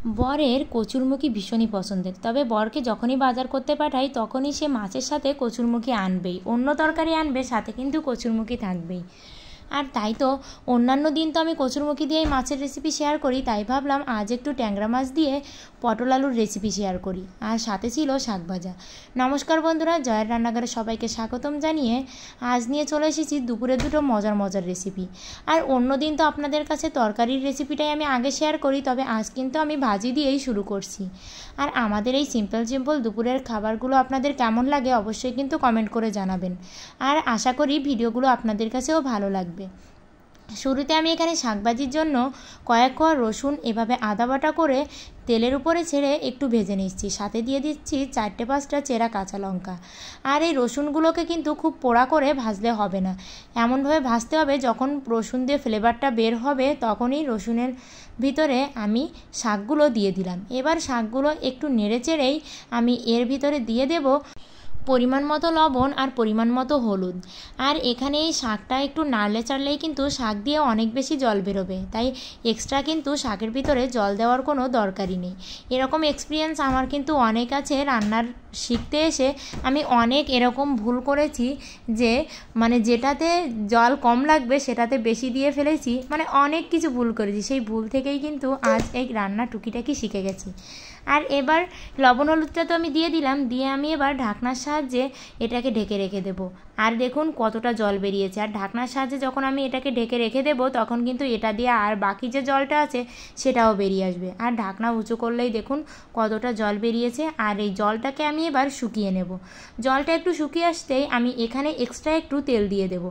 বরের কচুরমুখী ভীষণই পছন্দের, তবে বরকে যখনই বাজার করতে পাঠাই তখনই সে মাছের সাথে কচুরমুখী আনবেই, অন্য তরকারি আনবে সাথে কিন্তু কচুরমুখী থাকবেই। আর তাই তো অন্যান্য দিন তো আমি কচুরমুখী দিয়েই মাছের রেসিপি শেয়ার করি, তাই ভাবলাম আজ একটু ট্যাংরা মাছ দিয়ে পটল আলুর রেসিপি শেয়ার করি, আর সাথে ছিল শাক ভাজা। নমস্কার বন্ধুরা, জয়ের রান্নাঘরে সবাইকে স্বাগতম জানিয়ে আজ নিয়ে চলে এসেছি দুপুরে দুটো মজার মজার রেসিপি। আর অন্য দিন তো আপনাদের কাছে তরকারির রেসিপিটাই আমি আগে শেয়ার করি, তবে আজ কিন্তু আমি ভাজি দিয়েই শুরু করছি। আর আমাদের এই সিম্পল দুপুরের খাবারগুলো আপনাদের কেমন লাগে অবশ্যই কিন্তু কমেন্ট করে জানাবেন, আর আশা করি ভিডিওগুলো আপনাদের কাছেও ভালো লাগবে। শুরুতে আমি এখানে শাকভাজির জন্য কয়েক কোয়া রসুন এভাবে আদা বাটা করে তেলের উপরে ছেড়ে একটু ভেজে নিচ্ছি, সাথে দিয়ে দিচ্ছি 4-5টা চেরা কাঁচা লঙ্কা। আর এই রসুনগুলোকে কিন্তু খুব পোড়া করে ভাজলে হবে না, এমনভাবে ভাজতে হবে যখন রসুন দিয়ে ফ্লেভারটা বের হবে তখনই রসুনের ভিতরে আমি শাকগুলো দিয়ে দিলাম। এবার শাকগুলো একটু নেড়ে চেড়েই আমি এর ভিতরে দিয়ে দেব পরিমাণ মতো লবণ আর পরিমাণ মতো হলুদ। আর এখানে এই শাকটা একটু নাড়লে চাড়লেই কিন্তু শাক দিয়ে অনেক বেশি জল বেরোবে, তাই এক্সট্রা কিন্তু শাকের ভিতরে জল দেওয়ার কোনো দরকারই নেই। এরকম এক্সপিরিয়েন্স আমার কিন্তু অনেক আছে, রান্নার শিখতে এসে আমি অনেক এরকম ভুল করেছি যে যেটাতে জল কম লাগবে সেটাতে বেশি দিয়ে ফেলেছি, অনেক কিছু ভুল করেছি। সেই ভুল থেকেই কিন্তু আজ এই রান্না টুকিটাকি শিখে গেছি। আর এবার লবণ হলুদটা তো আমি দিয়ে দিলাম, দিয়ে আমি এবার ঢাকনার সাহায্যে এটাকে ঢেকে রেখে দেবো। আর দেখুন কতটা জল বেরিয়েছে, আর ঢাকনার সাহায্যে যখন আমি এটাকে ঢেকে রেখে দেবো তখন কিন্তু এটা দিয়ে আর বাকি যে জলটা আছে সেটাও বেরিয়ে আসবে। আর ঢাকনা উঁচু করলেই দেখুন কতটা জল বেরিয়েছে। আর এই জলটাকে আমি এবার শুকিয়ে নেব। জলটা একটু শুকিয়ে আসতেই আমি এখানে এক্সট্রা একটু তেল দিয়ে দেব।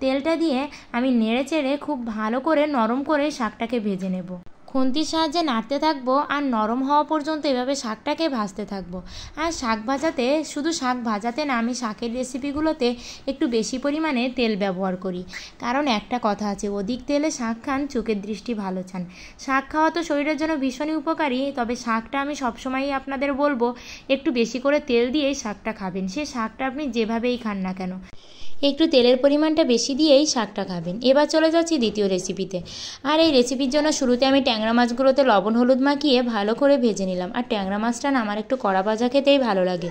তেলটা দিয়ে আমি নেড়ে চেড়ে খুব ভালো করে নরম করে শাকটাকে ভেজে নেব। খুন্তির সাহায্যে নাড়তে থাকবো আর নরম হওয়া পর্যন্ত এভাবে শাকটাকে ভাজতে থাকবো। আর শাক ভাজাতে, শুধু শাক ভাজাতে না, আমি শাকের রেসিপিগুলোতে একটু বেশি পরিমাণে তেল ব্যবহার করি, কারণ একটা কথা আছে, অধিক তেলে শাক খান চোখের দৃষ্টি ভালো চান। শাক খাওয়া তো শরীরের জন্য ভীষণই উপকারী, তবে শাকটা আমি সবসময়ই আপনাদের বলবো একটু বেশি করে তেল দিয়েই শাকটা খাবেন। সে শাকটা আপনি যেভাবেই খান না কেন একটু তেলের পরিমাণটা বেশি দিয়েই শাকটা খাবেন। এবার চলে যাচ্ছি দ্বিতীয় রেসিপিতে। আর এই রেসিপির জন্য শুরুতে আমি ট্যাংরা মাছগুলোতে লবণ হলুদ মাখিয়ে ভালো করে ভেজে নিলাম। আর ট্যাংরা মাছটা না আমার একটু কড়া ভাজা খেতেই ভালো লাগে,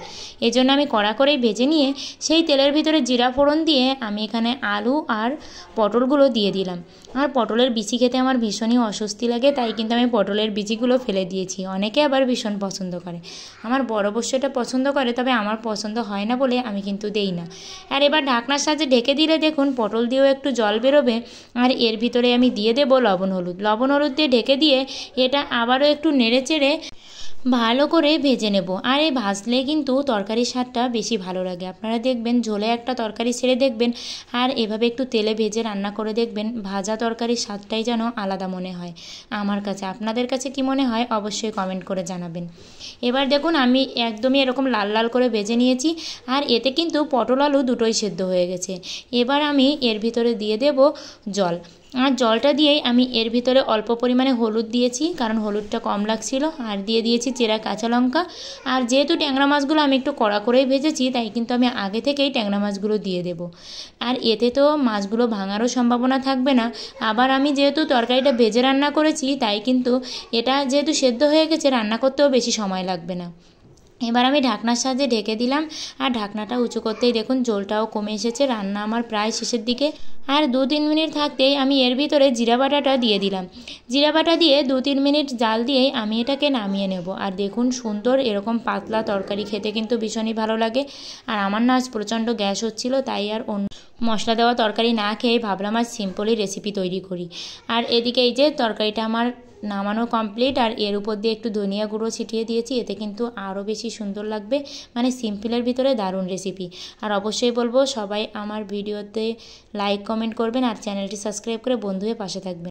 এজন্য আমি কড়া করেই ভেজে নিয়ে সেই তেলের ভিতরে জিরা ফোড়ন দিয়ে আমি এখানে আলু আর পটলগুলো দিয়ে দিলাম। আর পটলের বিচি খেতে আমার ভীষণই অস্বস্তি লাগে, তাই কিন্তু আমি পটলের বিচিগুলো ফেলে দিয়েছি। অনেকে আবার ভীষণ পছন্দ করে, আমার বড় অবশ্য এটা পছন্দ করে, তবে আমার পছন্দ হয় না বলে আমি কিন্তু দেই না। আর এবার ঢাকনার সাহায্যে ঢেকে দিলে দেখুন পটল দিয়েও একটু জল বেরোবে। আর এর ভিতরে আমি দিয়ে দেবো লবণ হলুদ দিয়ে ঢেকে দিয়ে এটা আবারও একটু নেড়ে চেড়ে ভালো করে ভেজে নেব। আর এই ভাজলে কিন্তু তরকারির স্বাদটা বেশি ভালো লাগে। আপনারা দেখবেন ঝোলে একটা তরকারি ছেড়ে দেখবেন, আর এভাবে একটু তেলে ভেজে রান্না করে দেখবেন ভাজা তরকারির স্বাদটাই যেন আলাদা মনে হয় আমার কাছে। আপনাদের কাছে কি মনে হয় অবশ্যই কমেন্ট করে জানাবেন। এবার দেখুন আমি একদমই এরকম লাল লাল করে ভেজে নিয়েছি, আর এতে কিন্তু পটল আলু দুটোই সেদ্ধ হয়ে গেছে। এবার আমি এর ভিতরে দিয়ে দেব জল। আর জলটা দিয়েই আমি এর ভিতরে অল্প পরিমাণে হলুদ দিয়েছি, কারণ হলুদটা কম লাগছিল। আর দিয়ে দিয়েছি চেরা কাঁচা লঙ্কা। আর যেহেতু ট্যাংরা মাছগুলো আমি একটু কড়া করেই ভেজেছি, তাই কিন্তু আমি আগে থেকেই ট্যাংরা মাছগুলো দিয়ে দেব। আর এতে তো মাছগুলো ভাঙারও সম্ভাবনা থাকবে না। আবার আমি যেহেতু তরকারিটা ভেজে রান্না করেছি, তাই কিন্তু এটা যেহেতু সেদ্ধ হয়ে গেছে, রান্না করতেও বেশি সময় লাগবে না। এবার আমি ঢাকনার সাহায্যে ঢেকে দিলাম, আর ঢাকনাটা উঁচু করতেই দেখুন জলটাও কমে এসেছে। রান্না আমার প্রায় শেষের দিকে। আর 2-3 মিনিট থাকতেই আমি এর ভিতরে জিরা বাটাটা দিয়ে দিলাম। জিরা বাটা দিয়ে 2-3 মিনিট জাল দিয়েই আমি এটাকে নামিয়ে নেব। আর দেখুন সুন্দর এরকম পাতলা তরকারি খেতে কিন্তু ভীষণই ভালো লাগে। আর আমার না আজ প্রচণ্ড গ্যাস হচ্ছিল, তাই আর অন্য মশলা দেওয়া তরকারি না খেয়ে ভাবলাম আজ সিম্পলই রেসিপি তৈরি করি। আর এদিকে এই যে তরকারিটা আমার নামানো কমপ্লিট, আর এর উপর দিয়ে একটু ধনিয়া গুঁড়ো ছিটিয়ে দিয়েছি, এতে কিন্তু আরও বেশি সুন্দর লাগবে। সিম্পলের ভিতরে দারুণ রেসিপি। আর অবশ্যই বলবো সবাই আমার ভিডিওতে লাইক কমেন্ট করবেন, আর চ্যানেলটি সাবস্ক্রাইব করে বন্ধু হয়ে পাশে থাকবেন।